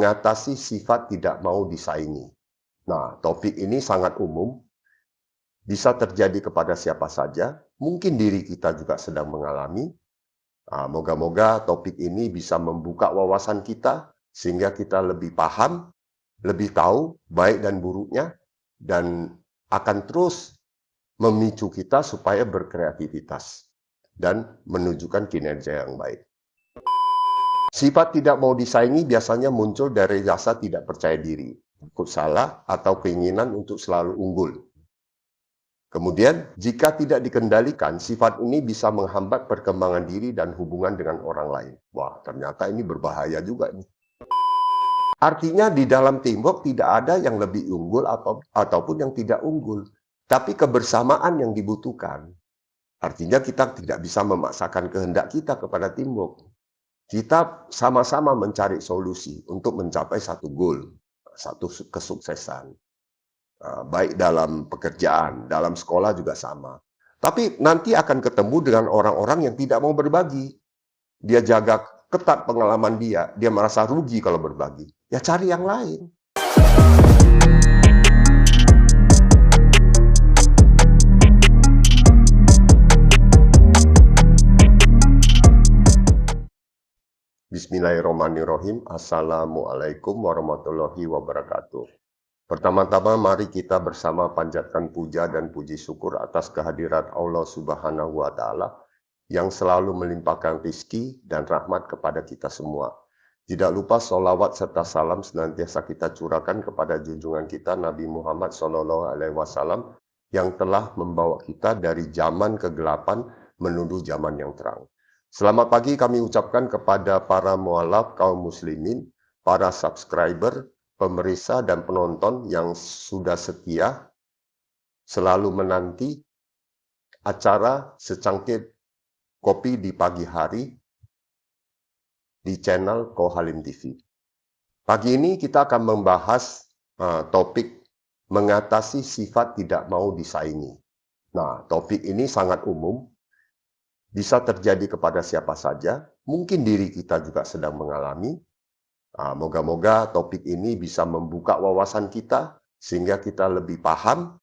mengatasi sifat tidak mau disaingi. Nah, topik ini sangat umum, bisa terjadi kepada siapa saja, mungkin diri kita juga sedang mengalami. Moga-moga topik ini bisa membuka wawasan kita, sehingga kita lebih paham, lebih tahu baik dan buruknya, dan akan terus memicu kita supaya berkreativitas dan menunjukkan kinerja yang baik. Sifat tidak mau disaingi biasanya muncul dari rasa tidak percaya diri, takut salah, atau keinginan untuk selalu unggul. Kemudian, jika tidak dikendalikan, sifat ini bisa menghambat perkembangan diri dan hubungan dengan orang lain. Wah, ternyata ini berbahaya juga nih. Artinya di dalam teamwork tidak ada yang lebih unggul ataupun yang tidak unggul. Tapi kebersamaan yang dibutuhkan. Artinya kita tidak bisa memaksakan kehendak kita kepada teamwork. Kita sama-sama mencari solusi untuk mencapai satu goal, satu kesuksesan. Baik dalam pekerjaan, dalam sekolah juga sama. Tapi nanti akan ketemu dengan orang-orang yang tidak mau berbagi. Dia jaga ketat pengalaman dia merasa rugi kalau berbagi. Ya cari yang lain. Bismillahirrahmanirrahim. Assalamualaikum warahmatullahi wabarakatuh. Pertama-tama mari kita bersama panjatkan puja dan puji syukur atas kehadirat Allah Subhanahu wa Ta'ala yang selalu melimpahkan rizki dan rahmat kepada kita semua. Tidak lupa sholawat serta salam senantiasa kita curahkan kepada junjungan kita Nabi Muhammad SAW yang telah membawa kita dari zaman kegelapan menuju zaman yang terang. Selamat pagi kami ucapkan kepada para mualaf kaum muslimin, para subscriber, pemirsa dan penonton yang sudah setia selalu menanti acara secangkir kopi di pagi hari di channel Kohalim TV. Pagi ini kita akan membahas topik mengatasi sifat tidak mau disaingi. Nah, topik ini sangat umum. Bisa terjadi kepada siapa saja, mungkin diri kita juga sedang mengalami. Moga-moga topik ini bisa membuka wawasan kita, sehingga kita lebih paham,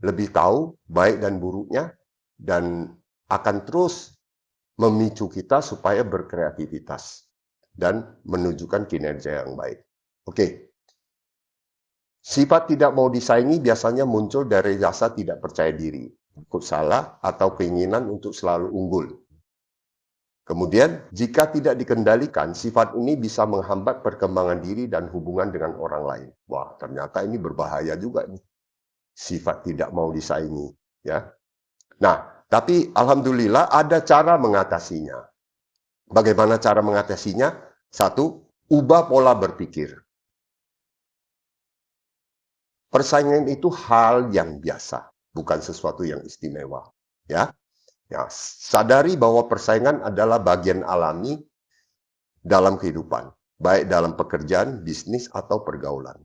lebih tahu baik dan buruknya, dan akan terus memicu kita supaya berkreativitas dan menunjukkan kinerja yang baik. Oke. Sifat tidak mau disaingi biasanya muncul dari rasa tidak percaya diri, takut salah, atau keinginan untuk selalu unggul. Kemudian, jika tidak dikendalikan, sifat ini bisa menghambat perkembangan diri dan hubungan dengan orang lain. Wah, ternyata ini berbahaya juga nih. Sifat tidak mau disaingi, ya. Nah, tapi alhamdulillah ada cara mengatasinya. Bagaimana cara mengatasinya? Satu, ubah pola berpikir. Persaingan itu hal yang biasa, bukan sesuatu yang istimewa, ya. Ya, sadari bahwa persaingan adalah bagian alami dalam kehidupan, baik dalam pekerjaan, bisnis, atau pergaulan.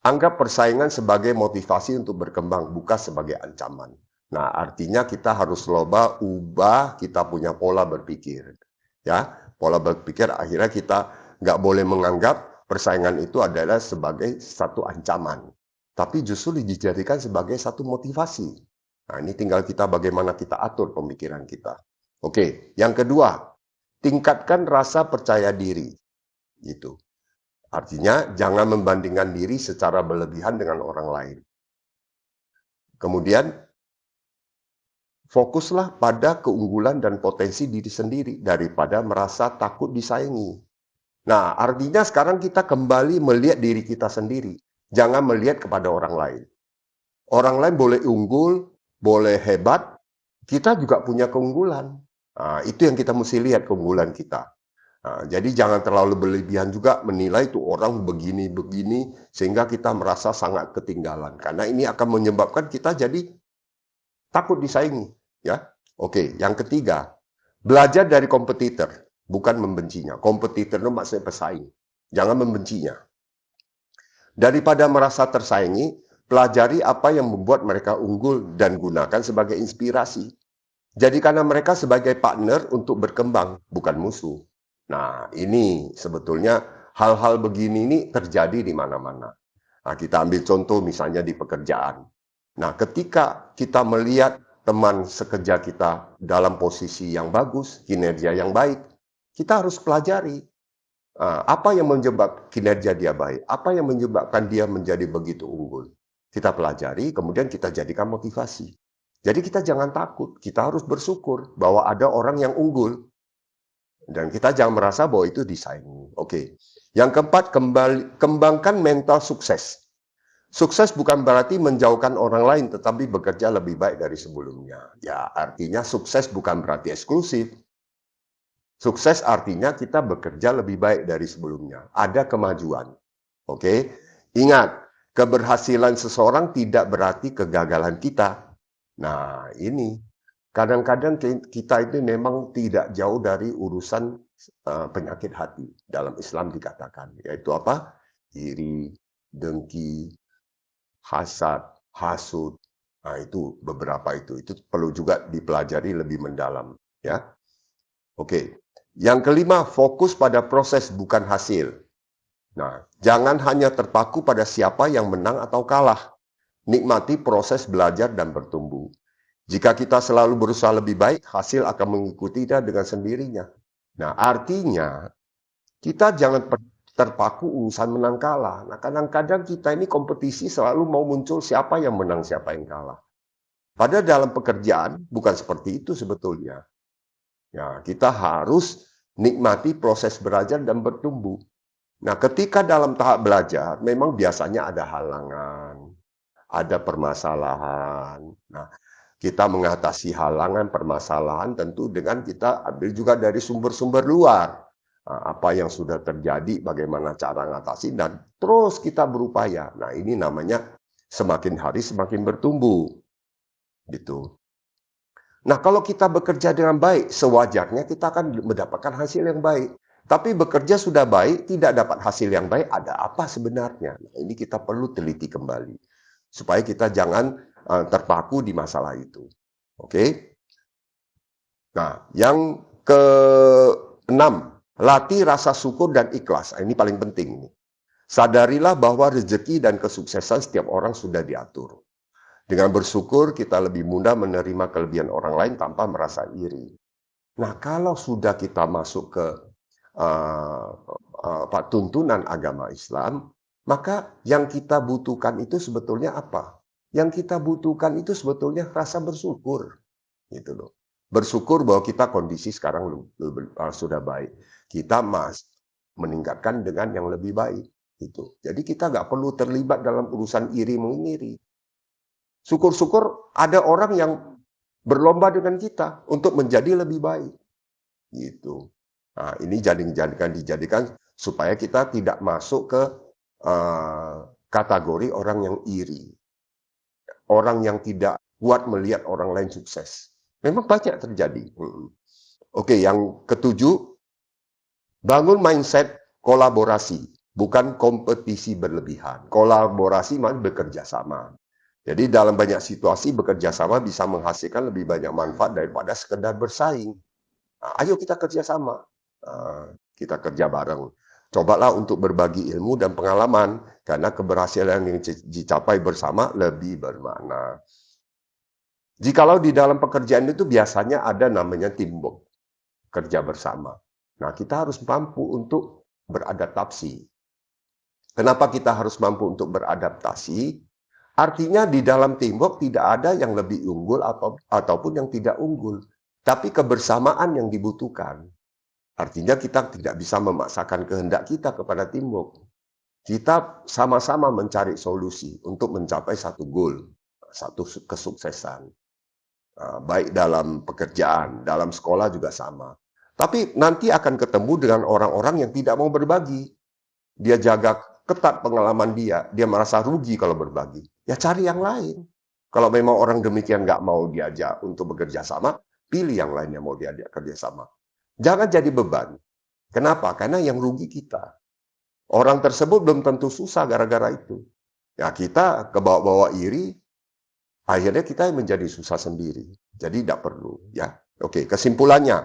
Anggap persaingan sebagai motivasi untuk berkembang, bukan sebagai ancaman. Nah, artinya kita harus ubah kita punya pola berpikir. Ya, pola berpikir akhirnya kita nggak boleh menganggap persaingan itu adalah sebagai satu ancaman. Tapi justru dijadikan sebagai satu motivasi. Nah, ini tinggal kita bagaimana kita atur pemikiran kita. Oke, yang kedua, tingkatkan rasa percaya diri. Gitu. Artinya, jangan membandingkan diri secara berlebihan dengan orang lain. Kemudian, fokuslah pada keunggulan dan potensi diri sendiri daripada merasa takut disaingi. Nah, artinya sekarang kita kembali melihat diri kita sendiri. Jangan melihat kepada orang lain. Orang lain boleh unggul, boleh hebat, kita juga punya keunggulan. Nah, itu yang kita mesti lihat, keunggulan kita. Nah, jadi jangan terlalu berlebihan juga menilai itu orang begini-begini, sehingga kita merasa sangat ketinggalan. Karena ini akan menyebabkan kita jadi takut disaingi. Ya, oke. Yang ketiga, belajar dari kompetitor, bukan membencinya. Kompetitor itu maksudnya pesaing. Jangan membencinya. Daripada merasa tersaingi, pelajari apa yang membuat mereka unggul dan gunakan sebagai inspirasi. Jadikanlah mereka sebagai partner untuk berkembang, bukan musuh. Nah, ini sebetulnya hal-hal begini ini terjadi di mana-mana. Nah, kita ambil contoh misalnya di pekerjaan. Nah, ketika kita melihat teman sekerja kita dalam posisi yang bagus, kinerja yang baik, kita harus pelajari apa yang menyebabkan kinerja dia baik, apa yang menyebabkan dia menjadi begitu unggul. Kita pelajari, kemudian kita jadikan motivasi. Jadi kita jangan takut, kita harus bersyukur bahwa ada orang yang unggul. Dan kita jangan merasa bahwa itu disaingi. Oke. Yang keempat, kembangkan mental sukses. Sukses bukan berarti menjauhkan orang lain, tetapi bekerja lebih baik dari sebelumnya. Ya, artinya sukses bukan berarti eksklusif. Sukses artinya kita bekerja lebih baik dari sebelumnya. Ada kemajuan. Oke. Ingat, keberhasilan seseorang tidak berarti kegagalan kita. Nah, ini. Kadang-kadang kita itu memang tidak jauh dari urusan penyakit hati. Dalam Islam dikatakan. Yaitu apa? Iri, dengki, hasad, hasud. Nah, itu beberapa itu. Itu perlu juga dipelajari lebih mendalam. Ya. Oke. Yang kelima, fokus pada proses bukan hasil. Nah, jangan hanya terpaku pada siapa yang menang atau kalah. Nikmati proses belajar dan bertumbuh. Jika kita selalu berusaha lebih baik, hasil akan mengikuti dia dengan sendirinya. Nah, artinya kita jangan terpaku urusan menang kalah. Nah, kadang-kadang kita ini kompetisi selalu mau muncul siapa yang menang, siapa yang kalah. Padahal dalam pekerjaan bukan seperti itu sebetulnya. Ya, kita harus nikmati proses belajar dan bertumbuh. Nah, ketika dalam tahap belajar, memang biasanya ada halangan, ada permasalahan. Nah, kita mengatasi halangan, permasalahan tentu dengan kita ambil juga dari sumber-sumber luar. Apa yang sudah terjadi, bagaimana cara mengatasi, dan terus kita berupaya. Nah, ini namanya semakin hari semakin bertumbuh. Gitu. Nah, kalau kita bekerja dengan baik, sewajarnya kita akan mendapatkan hasil yang baik. Tapi bekerja sudah baik, tidak dapat hasil yang baik, ada apa sebenarnya? Nah, ini kita perlu teliti kembali. Supaya kita jangan terpaku di masalah itu. Oke? Nah, yang keenam, latih rasa syukur dan ikhlas. Ini paling penting. Sadarilah bahwa rezeki dan kesuksesan setiap orang sudah diatur. Dengan bersyukur, kita lebih mudah menerima kelebihan orang lain tanpa merasa iri. Nah, kalau sudah kita masuk ke tuntunan agama Islam, maka yang kita butuhkan itu sebetulnya apa? Yang kita butuhkan itu sebetulnya rasa bersyukur, gitu loh. Bersyukur bahwa kita kondisi sekarang sudah baik. Kita meningkatkan dengan yang lebih baik, gitu. Jadi kita nggak perlu terlibat dalam urusan iri mengiri. Syukur-syukur ada orang yang berlomba dengan kita untuk menjadi lebih baik, gitu. Nah, ini dijadikan supaya kita tidak masuk ke kategori orang yang iri. Orang yang tidak kuat melihat orang lain sukses. Memang banyak terjadi. Oke, yang ketujuh, bangun mindset kolaborasi, bukan kompetisi berlebihan. Kolaborasi maksudnya bekerja sama. Jadi dalam banyak situasi bekerja sama bisa menghasilkan lebih banyak manfaat daripada sekedar bersaing. Nah, ayo kita kerja sama. Kita kerja bareng. Cobalah untuk berbagi ilmu dan pengalaman, karena keberhasilan yang dicapai bersama lebih bermakna. Jikalau di dalam pekerjaan itu biasanya ada namanya teamwork, kerja bersama. Nah, kita harus mampu untuk beradaptasi. Kenapa kita harus mampu untuk beradaptasi? Artinya di dalam teamwork tidak ada yang lebih unggul ataupun yang tidak unggul. Tapi kebersamaan yang dibutuhkan. Artinya kita tidak bisa memaksakan kehendak kita kepada teamwork. Kita sama-sama mencari solusi untuk mencapai satu goal, satu kesuksesan. Baik dalam pekerjaan, dalam sekolah juga sama. Tapi nanti akan ketemu dengan orang-orang yang tidak mau berbagi. Dia jaga ketat pengalaman dia merasa rugi kalau berbagi. Ya cari yang lain. Kalau memang orang demikian nggak mau diajak untuk bekerja sama, pilih yang lain yang mau diajak kerja sama. Jangan jadi beban. Kenapa? Karena yang rugi kita. Orang tersebut belum tentu susah gara-gara itu. Ya kita kebawa-bawa iri, akhirnya kita menjadi susah sendiri. Jadi tidak perlu. Ya, oke. Kesimpulannya,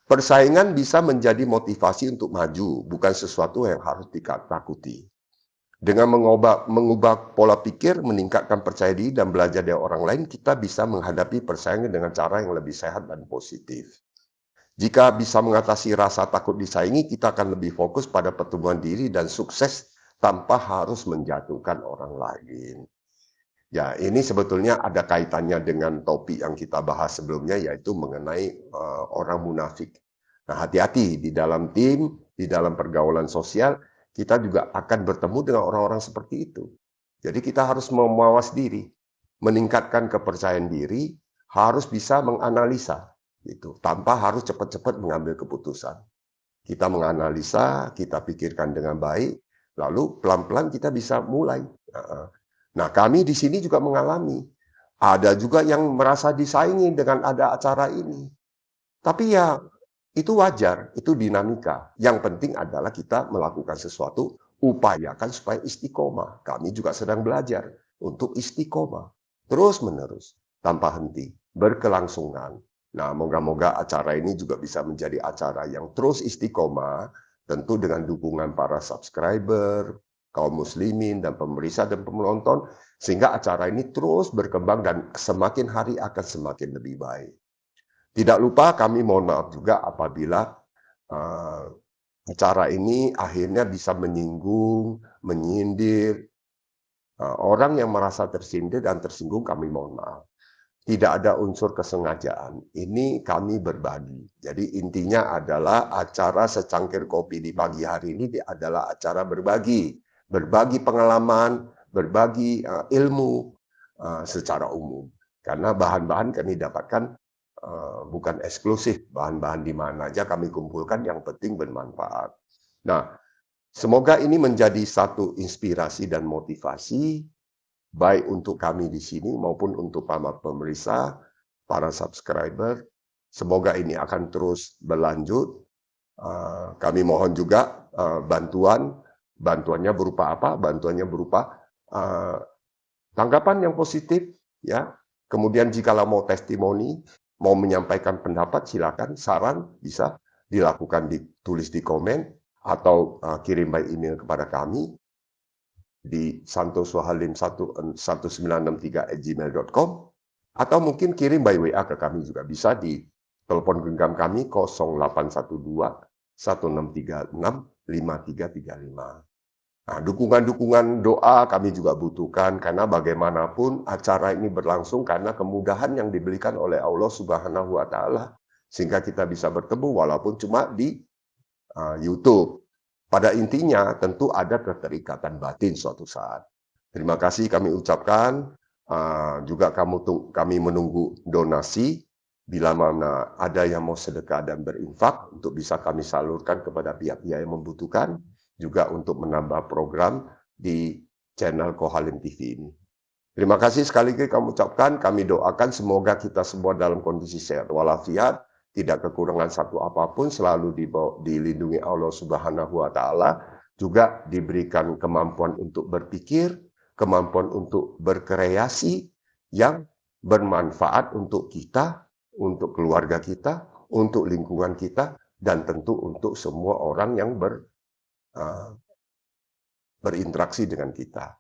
Persaingan bisa menjadi motivasi untuk maju, bukan sesuatu yang harus ditakuti. Dengan mengubah pola pikir, meningkatkan percaya diri, dan belajar dari orang lain, kita bisa menghadapi persaingan dengan cara yang lebih sehat dan positif. Jika bisa mengatasi rasa takut disaingi, kita akan lebih fokus pada pertumbuhan diri dan sukses tanpa harus menjatuhkan orang lain. Ya, ini sebetulnya ada kaitannya dengan topik yang kita bahas sebelumnya, yaitu mengenai orang munafik. Nah, hati-hati di dalam tim, di dalam pergaulan sosial, kita juga akan bertemu dengan orang-orang seperti itu. Jadi kita harus memawas diri, meningkatkan kepercayaan diri, harus bisa menganalisa, gitu, tanpa harus cepat-cepat mengambil keputusan. Kita menganalisa, kita pikirkan dengan baik, lalu pelan-pelan kita bisa mulai. Nah, kami di sini juga mengalami. Ada juga yang merasa disaingi dengan ada acara ini. Tapi ya, itu wajar, itu dinamika. Yang penting adalah kita melakukan sesuatu, upayakan supaya istiqomah. Kami juga sedang belajar untuk istiqomah. Terus-menerus, tanpa henti, berkelangsungan. Nah, moga-moga acara ini juga bisa menjadi acara yang terus istiqomah, tentu dengan dukungan para subscriber, kaum muslimin, dan pemirsa dan penonton, sehingga acara ini terus berkembang dan semakin hari akan semakin lebih baik. Tidak lupa kami mohon maaf juga apabila acara ini akhirnya bisa menyinggung, menyindir orang yang merasa tersindir dan tersinggung, kami mohon maaf. Tidak ada unsur kesengajaan. Ini kami berbagi. Jadi intinya adalah acara secangkir kopi di pagi hari ini adalah acara berbagi. Berbagi pengalaman, berbagi ilmu secara umum. Karena bahan-bahan kami dapatkan bukan eksklusif. Bahan-bahan di mana aja kami kumpulkan, yang penting bermanfaat. Nah, semoga ini menjadi satu inspirasi dan motivasi baik untuk kami di sini maupun untuk para pemirsa, para subscriber. Semoga ini akan terus berlanjut. Kami mohon juga bantuannya berupa apa? Bantuannya berupa tanggapan yang positif, ya. Kemudian jikalau mau testimoni, mau menyampaikan pendapat, silakan. Saran bisa dilakukan, ditulis di komen atau kirim by email kepada kami di santosohalim1963@gmail.com, atau mungkin kirim by WA ke kami juga bisa di telepon genggam kami 0812 1636 5335. Nah, dukungan-dukungan doa kami juga butuhkan, karena bagaimanapun acara ini berlangsung karena kemudahan yang diberikan oleh Allah Subhanahu wa Ta'ala, sehingga kita bisa bertemu walaupun cuma di YouTube. Pada intinya tentu ada keterikatan batin suatu saat. Terima kasih kami ucapkan, juga kami menunggu donasi, bila mana ada yang mau sedekah dan berinfak untuk bisa kami salurkan kepada pihak-pihak yang membutuhkan, juga untuk menambah program di channel Kohalim TV ini. Terima kasih sekali lagi kami ucapkan, kami doakan semoga kita semua dalam kondisi sehat walafiat, tidak kekurangan satu apapun, selalu dilindungi Allah Subhanahu wa Ta'ala, juga diberikan kemampuan untuk berpikir, kemampuan untuk berkreasi yang bermanfaat untuk kita, untuk keluarga kita, untuk lingkungan kita, dan tentu untuk semua orang yang berinteraksi dengan kita.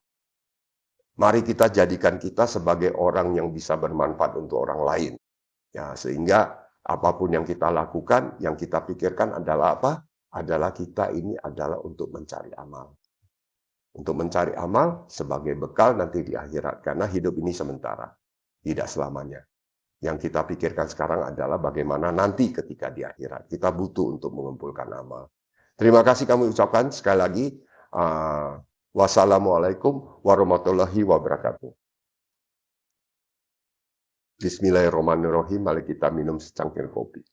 Mari kita jadikan kita sebagai orang yang bisa bermanfaat untuk orang lain. Ya, sehingga apapun yang kita lakukan, yang kita pikirkan adalah apa? Adalah kita ini adalah untuk mencari amal. Untuk mencari amal sebagai bekal nanti di akhirat. Karena hidup ini sementara, tidak selamanya. Yang kita pikirkan sekarang adalah bagaimana nanti ketika di akhirat. Kita butuh untuk mengumpulkan amal. Terima kasih kami ucapkan sekali lagi. Wassalamualaikum warahmatullahi wabarakatuh. Bismillahirrahmanirrahim. Mari kita minum secangkir kopi.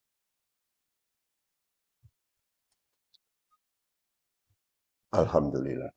Alhamdulillah.